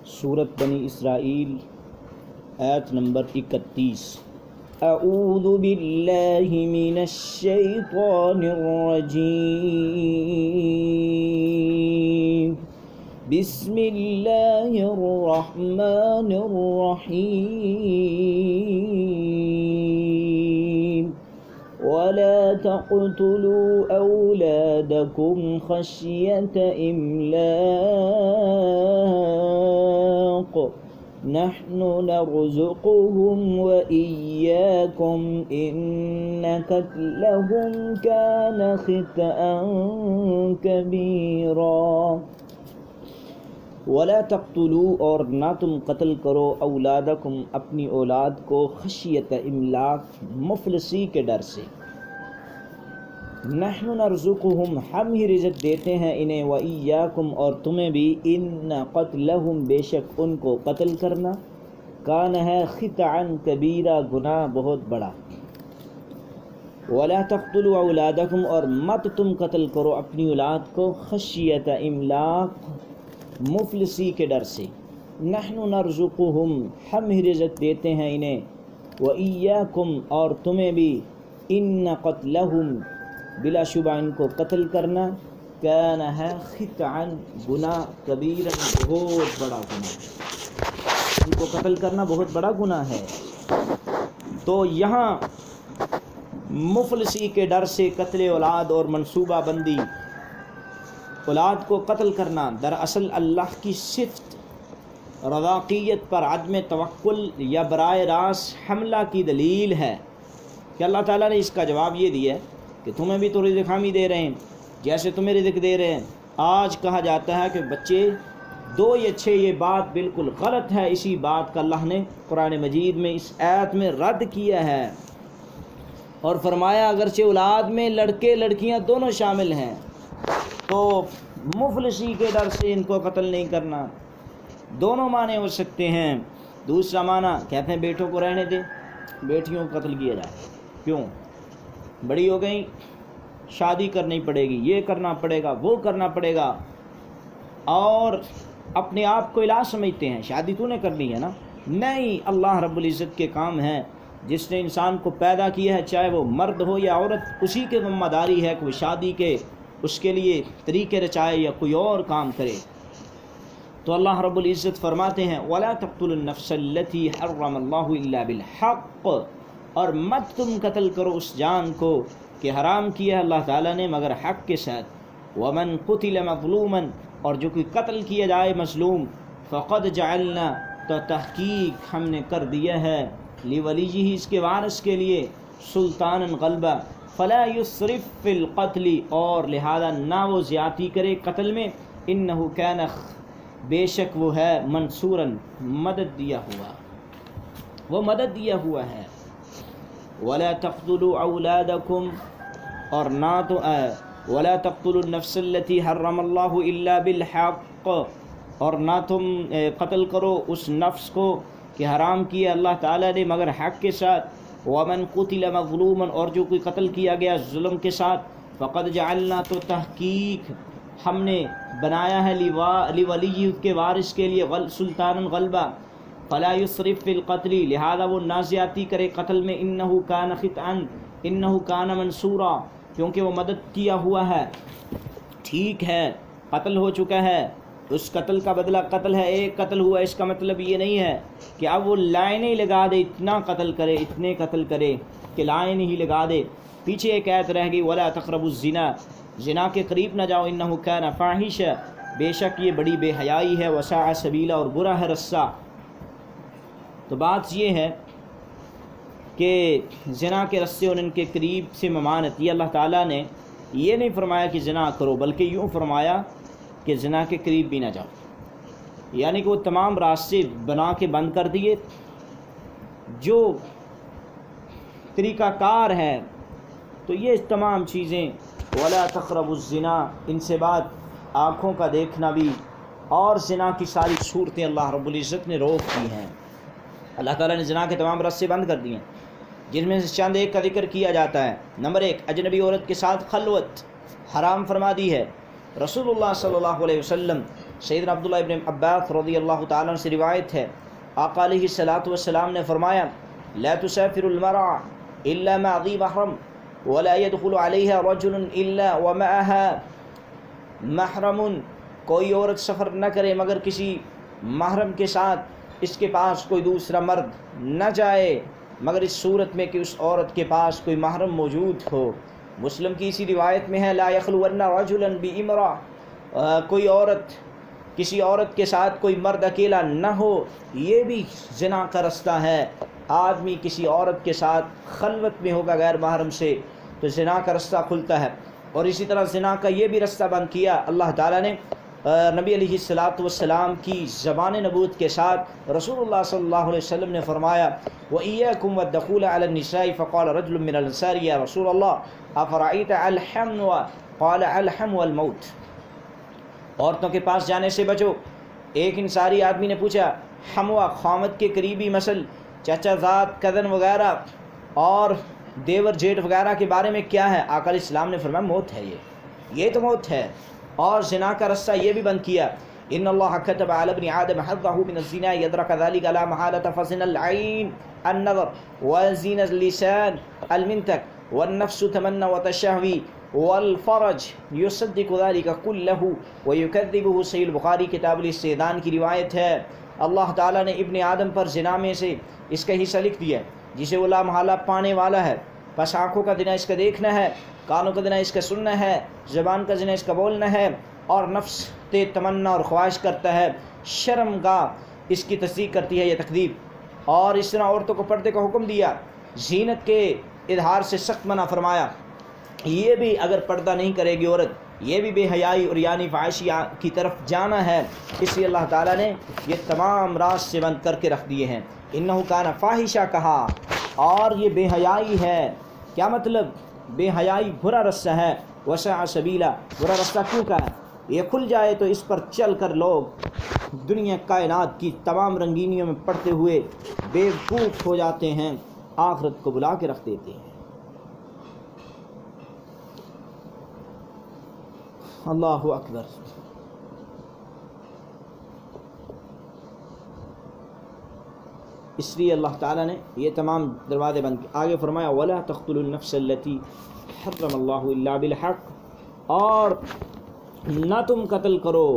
سورت بنی اسرائیل آیت نمبر 31۔ اعوذ باللہ من الشیطان الرجیم، بسم اللہ الرحمن الرحیم۔ ولا تقتلوا أولادكم خشية إملاق، نحن نرزقهم وإياكم إن قتلهم كان خطأ كبيرا۔ ولا تقتلوا، اور نہ تم قتل کرو، اولادکم اپنی اولاد کو، خشیت املاق مفلسی کے ڈر سے۔ نحن نرزقهم، ہم ہی رزق دیتے ہیں انہیں، وإیاکم اور تمہیں بھی، ان قتلہم بے شک ان کو قتل کرنا، کان ہے خطأ کبیرہ گناہ بہت بڑا۔ ولا تقتلوا اولادکم، اور مت تم قتل کرو اپنی اولاد کو، خشیت املاق مفلسی کے ڈر سے۔ نحن نرزقهم، ہم ہی رزق دیتے ہیں انہیں، وإیاکم اور تمہیں بھی، ان قتلہم بلا شبہ ان کو قتل کرنا، کان ہے خطأ گناہ، کبیرا بہت بڑا گناہ، ان کو قتل کرنا بہت بڑا گناہ ہے۔ تو یہاں مفلسی کے ڈر سے قتل اولاد اور منصوبہ بندی، اولاد کو قتل کرنا دراصل اللہ کی صفت رضاقیت پر عدم توکل یا براہ راست حملہ کی دلیل ہے، کہ اللہ تعالیٰ نے اس کا جواب یہ دیا ہے کہ تمہیں بھی تو رزق ہم ہی دے رہے ہیں، جیسے تمہیں رزق دے رہے ہیں۔ آج کہا جاتا ہے کہ بچے دو یا چھ، یہ بات بالکل غلط ہے۔ اسی بات کا اللہ نے قرآن مجید میں اس آیت میں رد کیا ہے اور فرمایا اگرچہ اولاد میں لڑکے لڑکیاں دونوں شامل ہیں، تو مفلسی کے ڈر سے ان کو قتل نہیں کرنا۔ دونوں معنی ہو سکتے ہیں۔ دوسرا معنی کہتے ہیں بیٹوں کو رہنے دیں، بیٹیوں کو قتل کیا جائے، کیوں؟ بڑی ہو گئیں، شادی کرنی پڑے گی، یہ کرنا پڑے گا، وہ کرنا پڑے گا، اور اپنے آپ کو الہ سمجھتے ہیں، شادی تو نے کرنی ہے نا۔ نہیں، اللہ رب العزت کے کام ہیں، جس نے انسان کو پیدا کیا ہے، چاہے وہ مرد ہو یا عورت، اسی کے ذمہ داری ہے کہ وہ شادی کے اس کے لیے طریقے رچائے یا کوئی اور کام کرے۔ تو اللہ رب العزت فرماتے ہیں وَلَا تَقْتُلُوا النَّفْسَ الَّتِي حَرَّمَ اللَّهُ إِلَّا بِالْحَقِّ، اور مت تم قتل کرو اس جان کو کہ حرام کیا ہے اللہ تعالیٰ نے مگر حق کے ساتھ۔ وَمَنْ قُتِلَ مَظْلُومًا، اور جو کوئی قتل کیا جائے مظلوم، فَقَدْ جَعَلْنَا، تو تحقیق ہم نے کر دیا ہے، لِوَلِيِّهِ اس کے وارث کے لیے، سلطانًا غلبہ، فَلَا يُسْرِفْ فِي الْقَتْلِ، اور لہذا نہ وہ زیادتی کرے قتل میں، إِنَّهُ كَانَ، بے شک وہ ہے، منصوراً مدد دیا ہوا، وہ مدد دیا ہوا ہے۔ وَلَا تَقْتُلُوا أَوْلَادَكُمْ، اور نہ تو وَلَا تَقْتُلُوا النَّفْسَ الَّتِي حَرَّمَ اللَّهُ إِلَّا بِالْحَقِّ، اور نہ تم قتل کرو اس نفس کو کہ حرام کیا اللہ تعالیٰ نے مگر حق کے ساتھ۔ وَمَنْ قُتِلَ مَظْلُومًا، اور جو کوئی قتل کیا گیا ظلم کے ساتھ، فَقَدْ جَعَلْنَا، تو تحقیق ہم نے بنایا ہے، لِوَلِيِّهِ کے وارث کے لیے، سلطانًا غلبہ، فَلَا يُسْرِفْ فِي الْقَتْلِ، لہذا وہ نہ زیادتی کرے قتل میں، إِنَّهُ كَانَ خِطْئًا، إِنَّهُ كَانَ مَنْصُورًا، کیونکہ وہ مدد کیا ہوا ہے۔ ٹھیک ہے، قتل ہو چکا ہے، اس قتل کا بدلہ قتل ہے، ایک قتل ہوا، اس کا مطلب یہ نہیں ہے کہ اب وہ لائنیں لگا دے، اتنا قتل کرے، اتنے قتل کرے، کہ لائن ہی لگا دے۔ پیچھے ایک آیت رہ گئی وَلَا تَقْرَبُوا الزِّنَا، زنا کے قریب نہ جاؤ، إِنَّهُ كَانَ فَاحِشًا، بے شک یہ بڑی بے حیائی ہے، وَسَاءَ سَبِيلًا، اور برا ہے رستہ۔ تو بات یہ ہے کہ زنا کے رستے اور ان کے قریب سے ممانعت، یہ اللہ تعالیٰ نے یہ نہیں فرمایا کہ زنا کرو، بلکہ یوں فرمایا کہ زنا کے قریب بھی نہ جاؤ، یعنی کہ وہ تمام راستے بنا کے بند کر دیے جو طریقہ کار ہے۔ تو یہ تمام چیزیں وَلَا تَقْرَبُوا الزِّنَا، ان سے بعد آنکھوں کا دیکھنا بھی، اور زنا کی ساری صورتیں اللہ رب العزت نے روک دی ہیں۔ اللہ تعالیٰ نے زنا کے تمام راستے بند کر دیے ہیں، جن میں سے چند ایک کا ذکر کیا جاتا ہے۔ نمبر 1، اجنبی عورت کے ساتھ خلوت حرام فرما دی ہے۔ رسول اللہ صلی اللہ علیہ وسلم سیدنا عبداللہ ابن عباس رضی اللہ تعالیٰ عنہ سے روایت ہے، آقا علیہ الصلوۃ والسلام نے فرمایا لا تسافر المرأة الا مع ذی محرم ولا يدخل عليها رجل الا ومعها محرم، کوئی عورت سفر نہ کرے مگر کسی محرم کے ساتھ، اس کے پاس کوئی دوسرا مرد نہ جائے مگر اس صورت میں کہ اس عورت کے پاس کوئی محرم موجود ہو۔ مسلم کی اسی روایت میں ہے لا يخلون رجلا بامرأة، کوئی عورت کسی عورت کے ساتھ کوئی مرد اکیلا نہ ہو، یہ بھی زنا کا رستہ ہے۔ آدمی کسی عورت کے ساتھ خلوت میں ہوگا غیر محرم سے تو زنا کا رستہ کھلتا ہے۔ اور اسی طرح زنا کا یہ بھی رستہ بند کیا اللہ تعالیٰ نے نبی علیہ الصلوۃ والسلام کی زبان نبوت کے ساتھ۔ رسول اللہ صلی اللہ علیہ وسلم نے فرمایا وَإِيَّاكُمْ وَالدَّخُولَ عَلَى النِّسَاءِ فَقَالَ رَجُلٌ مِّنَ الْأَنصَارِ يَا رَسُولَ اللَّهِ أَفَرَأَيْتَ الْحَمْوَ قَالَ الْحَمْوَ الْمَوْتُ، عورتوں کے پاس جانے سے بچو۔ ایک انصاری آدمی نے پوچھا حموہ خامد کے قریبی مسل، چچا زاد، کزن وغیرہ اور دیور جیٹ وغیرہ کے بارے میں کیا ہے؟ آقا علیہ السلام نے فرمایا موت ہے، یہ تو موت ہے۔ اور زنا کا رستہ یہ بھی بند کیا ان اللہ كتب على ابن آدم حظه من الزنا يدرك ذلك لا محالة فزنا العين النظر وزنا اللسان المنتك والنفس تمنى وتشهوي والفرج يصدق ذلك كله ويكذبه۔ صحیح البخاری کتاب الاستئذان کی روایت ہے، اللہ تعالیٰ نے ابن آدم پر زنا میں سے اس کا حصہ لکھ دیا جسے وہ لا محالہ پانے والا ہے، پس آنکھوں کا زنا اس کا دیکھنا ہے، کانوں کا زنا اس کا سننا ہے، زبان کا زنا اس کا بولنا ہے، اور نفس تمنا اور خواہش کرتا ہے، شرمگاہ اس کی تصدیق کرتی ہے یا تکذیب۔ اور اس طرح عورتوں کو پردے کا حکم دیا، زینت کے اظہار سے سخت منع فرمایا، یہ بھی اگر پردہ نہیں کرے گی عورت یہ بھی بے حیائی اور یعنی فحاشی کی طرف جانا ہے، اس لیے اللہ تعالیٰ نے یہ تمام راستے بند کر کے رکھ دیے ہیں۔ انہو کان فاحشہ کہا، اور یہ بے حیائی ہے، کیا مطلب؟ بے حیائی برا رستہ ہے، وسع سبیلا، برا رستہ کیوں کا ہے؟ یہ کھل جائے تو اس پر چل کر لوگ دنیا کائنات کی تمام رنگینیوں میں پڑتے ہوئے بے وقوف ہو جاتے ہیں، آخرت کو بلا کے رکھ دیتے ہیں۔ اللہ اکبر۔ اس لیے اللہ تعالیٰ نے یہ تمام دروازے بند کیے۔ آگے فرمایا وَلَا تَقْتُلُوا النَّفْسَ الَّتِي حَرَّمَ اللَّهُ إِلَّا بِالْحَقِّ، اور نہ تم قتل کرو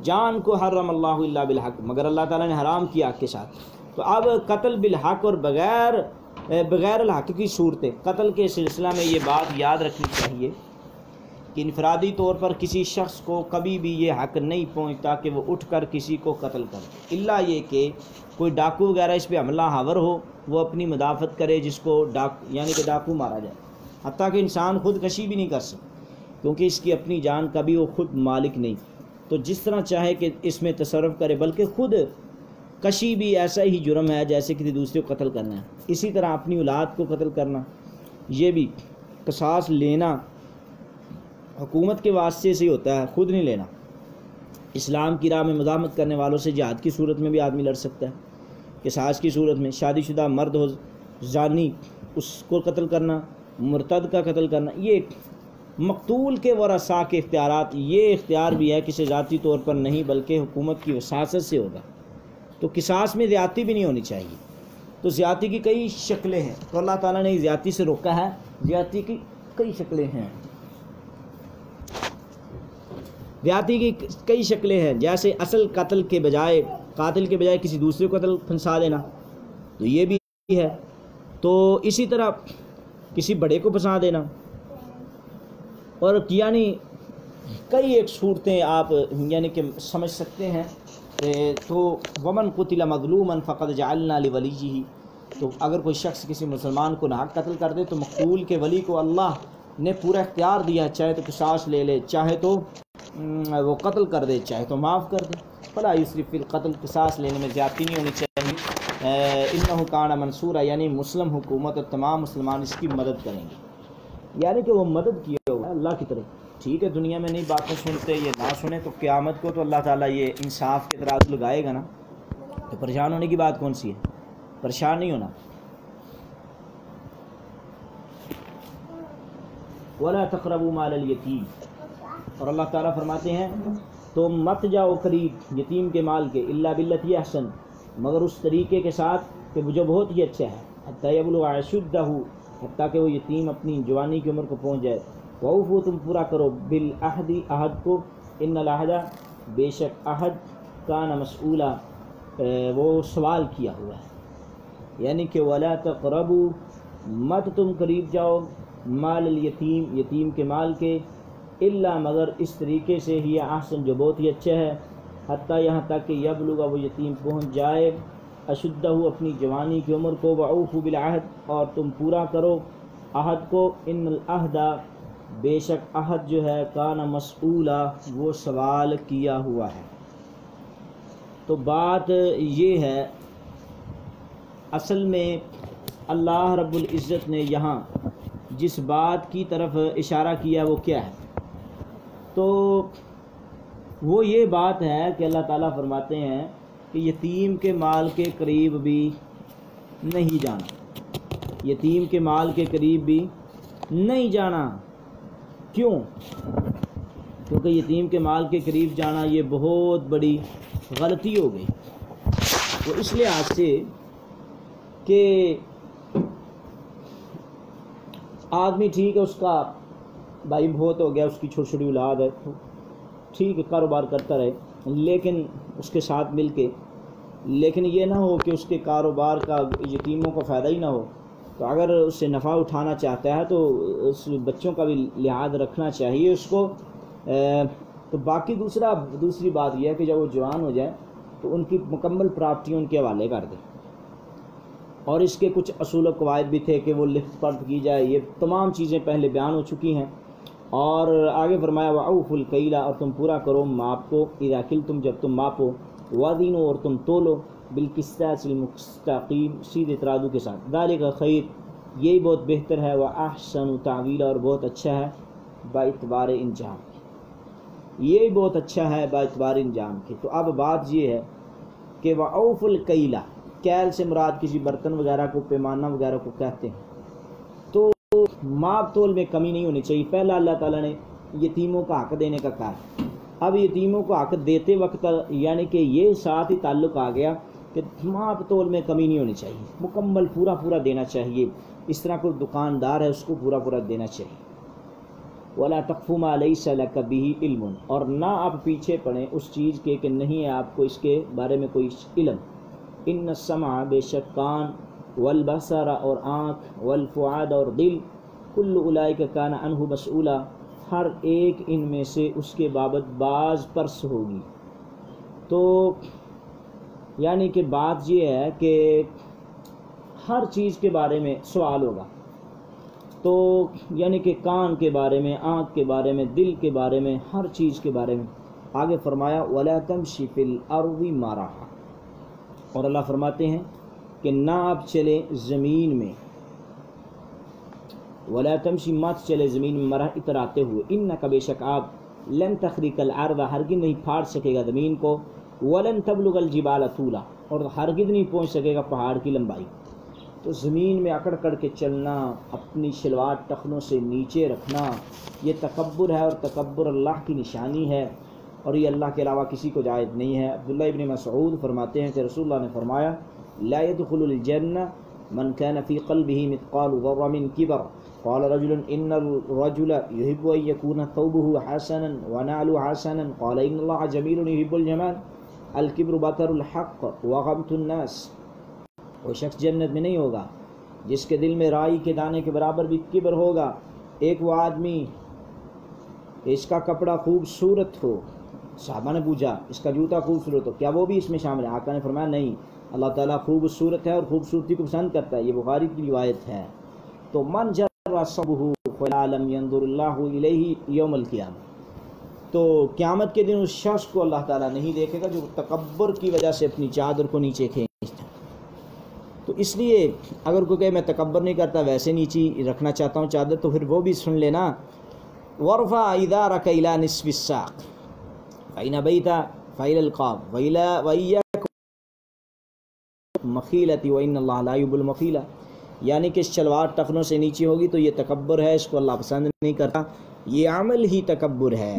جان کو، حرم اللہ الا بالحق، مگر اللہ تعالیٰ نے حرام کیا حق کے ساتھ۔ تو اب قتل بالحق اور بغیر الحق کی صورتیں، قتل کے سلسلہ میں یہ بات یاد رکھنی چاہیے کہ انفرادی طور پر کسی شخص کو کبھی بھی یہ حق نہیں پہنچتا کہ وہ اٹھ کر کسی کو قتل کرے، الا یہ کہ کوئی ڈاکو وغیرہ اس پہ حملہ آور ہو، وہ اپنی مدافعت کرے، جس کو یعنی کہ ڈاکو مارا جائے۔ حتیٰ کہ انسان خود کشی بھی نہیں کر سکتا کیونکہ اس کی اپنی جان کا بھی وہ خود مالک نہیں، تو جس طرح چاہے کہ اس میں تصرف کرے، بلکہ خود کشی بھی ایسا ہی جرم ہے جیسے کسی دوسرے کو قتل کرنا ہے۔ اسی طرح اپنی اولاد کو قتل کرنا، یہ بھی قصاص لینا حکومت کے واسطے سے ہوتا ہے، خود نہیں لینا۔ اسلام کی راہ میں مزاحمت کرنے والوں سے جہاد کی صورت میں بھی آدمی لڑ سکتا ہے، قصاص کی صورت میں شادی شدہ مرد ہو زانی اس کو قتل کرنا، مرتد کا قتل کرنا، یہ مقتول کے ورثاء کے اختیارات، یہ اختیار بھی ہے کسی ذاتی طور پر نہیں بلکہ حکومت کی وساطت سے ہوگا۔ تو قصاص میں زیادتی بھی نہیں ہونی چاہیے۔ تو زیادتی کی کئی شکلیں ہیں، تو اللہ تعالیٰ نے زیادتی سے روکا ہے، زیادتی کی کئی شکلیں ہیں، زیادتی کی کئی شکلیں ہیں، جیسے اصل قاتل کے بجائے کسی دوسرے کو قتل پھنسا دینا، تو یہ بھی ہے۔ تو اسی طرح کسی بڑے کو پھنسا دینا، اور یعنی کئی ایک صورتیں آپ یعنی کہ سمجھ سکتے ہیں۔ تو ومن قتل مظلوما فقد جعلنا لولیہ، تو اگر کوئی شخص کسی مسلمان کو ناحق قتل کر دے تو مقتول کے ولی کو اللہ نے پورا اختیار دیا، چاہے تو قصاص لے لے، چاہے تو وہ قتل کر دے، چاہے تو معاف کر دے۔ فلا یسرف فی القتل، قصاص لینے میں زیادتی نہیں ہونی چاہیے۔ انہ کان منصورا، یعنی مسلم حکومت اور تمام مسلمان اس کی مدد کریں گے، یعنی کہ وہ مدد کیے ہوئے اللہ کی طرف۔ ٹھیک ہے، دنیا میں نہیں باتیں سنتے، یہ نہ سنیں تو قیامت کو تو اللہ تعالیٰ یہ انصاف کے ترازو لگائے گا نا، تو پریشان ہونے کی بات کون سی ہے؟ پریشان نہیں ہونا۔ وَلَا تَقْرَبُوا مَالَ الْيَتِيمِ، اور اللہ تعالیٰ فرماتے ہیں تم مت جاؤ قریب یتیم کے مال کے، الا باللتی احسن، مگر اس طریقے کے ساتھ کہ جو بہت ہی اچھا ہے، حتی یبلغ اشدہ، حتیٰ کہ وہ یتیم اپنی جوانی کی عمر کو پہنچ جائے، وَأَوْفُوا، تم پورا کرو، بالعہد، عہد کو، ان العہد، بے شک عہد، کان مسئولا، وہ سوال کیا ہوا ہے، یعنی کہ وَلَا تَقْرَبُوا، مت تم قریب جاؤ، مال الیتیم، یتیم کے مال کے، الا مگر اس طریقے سے ہی احسن، جو بہت ہی اچھا ہے، حتیٰ یہاں تک کہ یبلغ، وہ یتیم پہنچ جائے، اشدہ، اپنی جوانی کی عمر کو، وَأَوْفُوا بِالْعَہد، اور تم پورا کرو عہد کو، ان العہد، بے شک عہد جو ہے، کان مسئولا، وہ سوال کیا ہوا ہے۔ تو بات یہ ہے، اصل میں اللہ رب العزت نے یہاں جس بات کی طرف اشارہ کیا وہ کیا ہے؟ تو وہ یہ بات ہے کہ اللہ تعالیٰ فرماتے ہیں کہ یتیم کے مال کے قریب بھی نہیں جانا، یتیم کے مال کے قریب بھی نہیں جانا۔ کیوں؟ کیونکہ یتیم کے مال کے قریب جانا یہ بہت بڑی غلطی ہو گئی، وہ اس لحاظ سے کہ آدمی ٹھیک ہے، اس کا بھائی بہت ہو گیا، اس کی چھوٹی چھوٹی اولاد ہے، ٹھیک ہے کاروبار کرتا رہے، لیکن اس کے ساتھ مل کے، لیکن یہ نہ ہو کہ اس کے کاروبار کا یتیموں کو فائدہ ہی نہ ہو۔ تو اگر اس سے نفع اٹھانا چاہتا ہے تو اس بچوں کا بھی لحاظ رکھنا چاہیے اس کو۔ تو باقی دوسری بات یہ ہے کہ جب وہ جوان ہو جائے تو ان کی مکمل پراپرٹی ان کے حوالے کر دیں، اور اس کے کچھ اصول و قواعد بھی تھے کہ وہ لکھ پڑھ کی جائے، یہ تمام چیزیں پہلے بیان ہو چکی ہیں۔ اور آگے فرمایا وَأَوْفُوا الْكَيْلَ، اور تم پورا کرو ماپ کو، اِذَا كِلْتُم، جب تم ماپو، وَزِنُوا، اور تم تولو، بِالْقِسْطَاسِ الْمُسْتَقِيمِ، سیدھے ترازو کے ساتھ، ذَلِكَ خیر، یہی بہت بہتر ہے، وَأَحْسَنُ تَعْوِيلًا، اور بہت اچھا ہے باعتبار انجام، یہی بہت اچھا ہے باعتبار انجام کے۔ تو اب بات یہ ہے کہ وَأَوْفُوا الْكَيْلَ، کیل سے مراد کسی برتن وغیرہ کو، پیمانہ وغیرہ کو کہتے ہیں۔ تو ماپ تول میں کمی نہیں ہونی چاہیے۔ پہلا اللہ تعالیٰ نے یتیموں کا حق دینے کا کہا، اب یتیموں کو حق دیتے وقت یعنی کہ یہ ساتھ ہی تعلق آ گیا کہ ماپ تول میں کمی نہیں ہونی چاہیے، مکمل پورا دینا چاہیے۔ اس طرح کوئی دکاندار ہے، اس کو پورا دینا چاہیے۔ وَلَا تَقْفُ مَا لَيْسَ لَكَ بِهِ عِلْمٌ، اور نہ آپ پیچھے پڑیں اس چیز کے کہ نہیں ہے آپ کو اس کے بارے میں کوئی علم۔ ان السمع، بے شک کان، والبصر، اور آنکھ، والفؤاد، اور دل، کل اولئک کان عنہ مسئولا، ہر ایک ان میں سے اس کے بابت باز پرس ہوگی۔ تو یعنی کہ بات یہ ہے کہ ہر چیز کے بارے میں سوال ہوگا، تو یعنی کہ کان کے بارے میں، آنکھ کے بارے میں، دل کے بارے میں، ہر چیز کے بارے میں۔ آگے فرمایا وَلَا تَمْشِ فِي الْأَرْضِ مَرَحًا، اور اللہ فرماتے ہیں کہ نہ آپ چلے زمین میں، وَلَا تَمْشِ، مت چلے زمین میں، مرح اتراتے ہوئے، اِنَّكَ، بے شک آپ، لَن تَخْرِقَ الْأَرْضَ، ہرگز نہیں پھاڑ سکے گا زمین کو، وَلَن تَبْلُغَ الْجِبَالَ طُولًا، اور ہرگز نہیں پہنچ سکے گا پہاڑ کی لمبائی۔ تو زمین میں اکڑ کے چلنا، اپنی شلوار ٹخنوں سے نیچے رکھنا، یہ تکبر ہے، اور تکبر اللہ کی نشانی ہے، اور یہ اللہ کے علاوہ کسی کو جائز نہیں ہے۔ عبداللہ ابن مسعود فرماتے ہیں کہ رسول اللہ نے فرمایا لا يدخل الجنہ من كان في قلبه مثقال ذرة من كبر، قال رجل ان الرجل يحب ان يكون ثوبه حسنا ونعله حسنا، قال ان الله جميل يحب الجمال، الكبر بطر الحق وغمط الناس، وہ شخص جنت میں نہیں ہوگا جس کے دل میں رائی کے دانے کے برابر بھی کبر ہوگا۔ ایک وہ آدمی اس کا کپڑا خوبصورت ہو، صحابہ نے پوچھا اس کا جوتا خوبصورت ہو، کیا وہ بھی اس میں شامل ہے؟ آقا نے فرمایا نہیں، اللہ تعالیٰ خوبصورت ہے اور خوبصورتی کو پسند کرتا ہے، یہ بخاری کی روایت ہے۔ تو من جر صبہ فلا لم ينظر اللہ الیہ یوم القیامہ، تو قیامت کے دن اس شخص کو اللہ تعالیٰ نہیں دیکھے گا جو تکبر کی وجہ سے اپنی چادر کو نیچے کھینچتا۔ تو اس لیے اگر کوئی کہے میں تکبر نہیں کرتا، ویسے نیچے رکھنا چاہتا ہوں چادر، تو پھر وہ بھی سن لینا، ورفع ازارک الی نصف الساق فإن بیت فإلى القاب وإياک مخیلتی وإن اللہ لا يحب المخیلہ، یعنی کہ شلوار ٹخنوں سے نیچے ہوگی تو یہ تکبر ہے، اس کو اللہ پسند نہیں کرتا، یہ عمل ہی تکبر ہے۔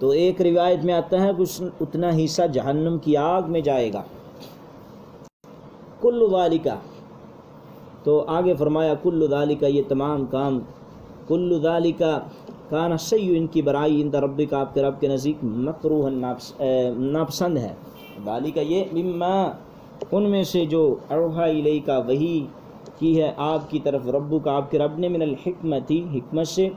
تو ایک روایت میں آتا ہے کہ اتنا حصہ جہنم کی آگ میں جائے گا. کل ذالک، تو آگے فرمایا کل ذالک، یہ تمام کام، کل ذالک کان سیئ، ان کی برائی عند ربک، آپ کے رب کے نزدیک، مکروہ، ناپسند ہے. ذالک یہ مما، ان میں سے جو اوحی الیک، وحی کی ہے آپ کی طرف، ربک، آپ کے رب نے، من الحکمت، حکمت سے،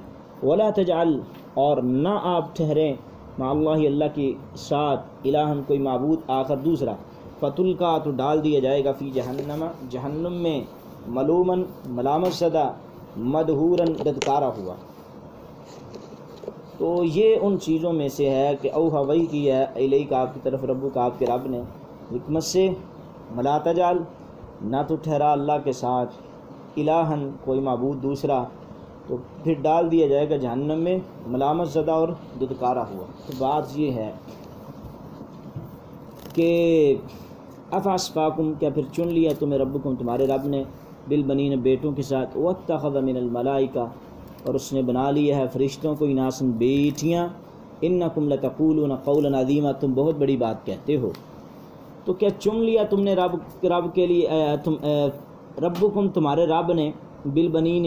ولا تجعل، اور نہ آپ ٹھہریں، مع اللہ، اللہ کے ساتھ، الہن، کوئی معبود آخر دوسرا، فتلقا، تو ڈال دیا جائے گا، فی جہنم، جہنم میں، ملومن، ملامت زدہ، مدحورن، دھتکارا ہوا. تو یہ ان چیزوں میں سے ہے کہ اوحی وحی کی ہے الیک، آپ کی طرف، ربک، آپ کے رب نے، حکمت سے، ولا تجعل، نہ تو ٹھہرا اللہ کے ساتھ، الہن، کوئی معبود دوسرا، تو پھر ڈال دیا جائے گا جہنم میں، ملامت زدہ اور دھتکارا ہوا. تو بات یہ ہے کہ افاسفاکم، کیا پھر چن لیا تمہیں، ربکم، تمہارے رب نے، بالبنین، بیٹوں کے ساتھ، واتخذ من الملائکہ، اور اس نے بنا لیا ہے فرشتوں کو، اناسن، بیٹیاں، انکم لتقولون قولا عظیما، تم بہت بڑی بات کہتے ہو. تو کیا چن لیا تم نے رب کے لیے، ربکم، تمہارے رب نے، بالبنین،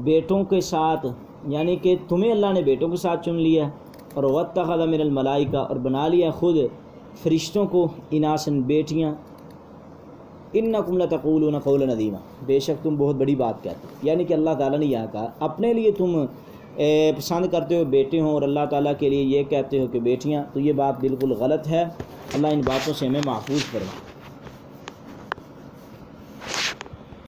بیٹوں کے ساتھ، یعنی کہ تمہیں اللہ نے بیٹوں کے ساتھ چن لیا، اور واتخذ من الملائکہ، اور بنا لیا خود فرشتوں کو، اناسن، بیٹیاں، انکم لتقولون قولا عظیما، بے شک تم بہت بڑی بات کہتے ہو. یعنی کہ اللہ تعالیٰ نے یہاں کہا اپنے لیے تم پسند کرتے ہو بیٹے ہوں، اور اللہ تعالیٰ کے لیے یہ کہتے ہو کہ بیٹیاں، تو یہ بات بالکل غلط ہے. اللہ ان باتوں سے ہمیں محفوظ کرے.